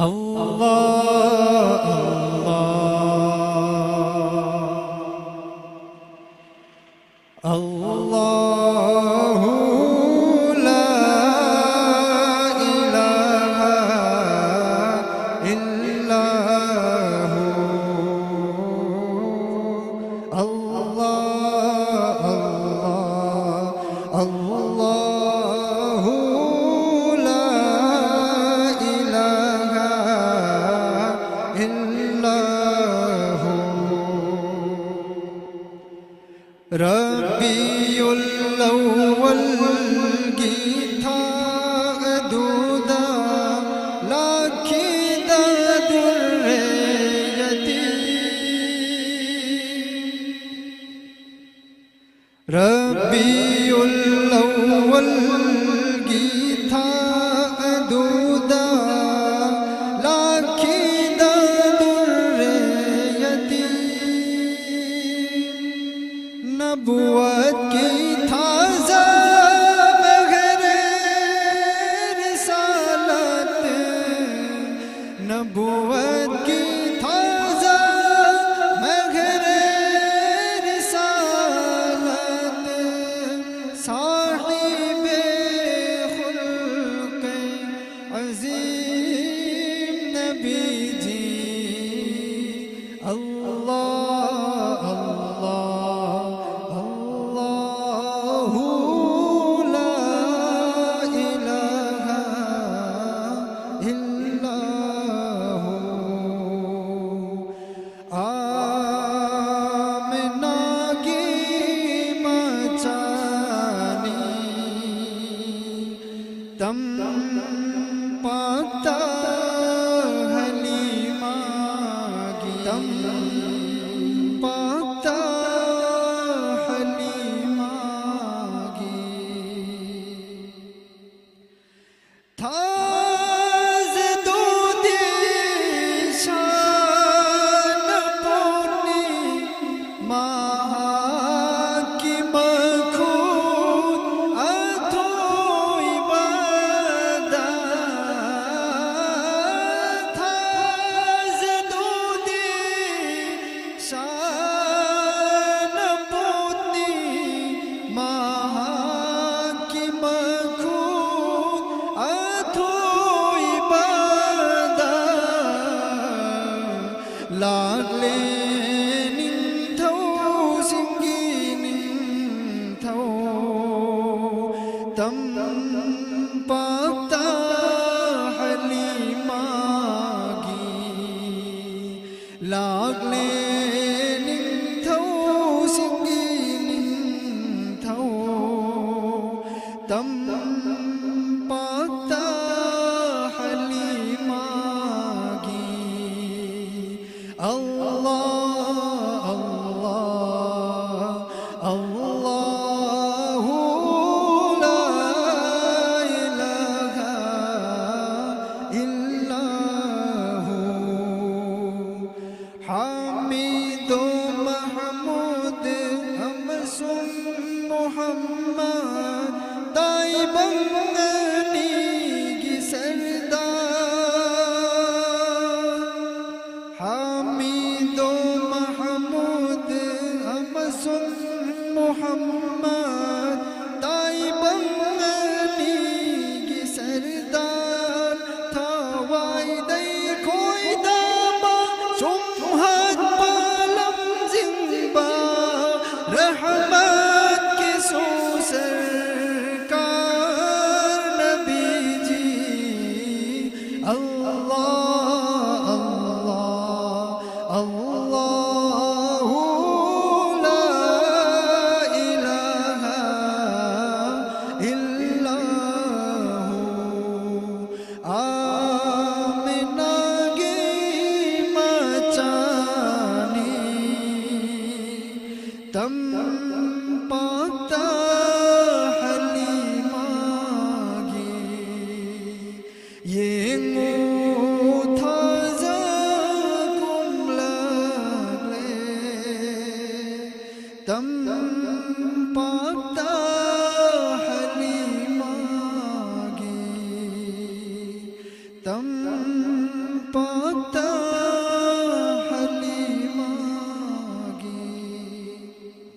अल्लाह अल्लाहु ला इलाहा इल्लल्लाहु अल्लाह अल्लाहु ला इलाहा इल्लल्लाहु रब्बियुल अव्वल की था दूदा लाखिदा दुर्रयती रब्बियुल अव्वल की था दूदा लाखिदा दुर्रयती नबुवत की थाज़ा बग़ैर रिसालत नबुवत की थाज़ा बग़ैर रिसालत साहिबे खुल्क़े अज़ीम नबी जी अल्लाह तम पाता हलीमा की तम पाता हलीमा की थाज़ दो दिशान पोनी महा की मखूद अथोई शान पोतनी महा की मखूद अथोई बादा लागले निंथौ सिंगी निंथौ तम पाता हलीमा की लागले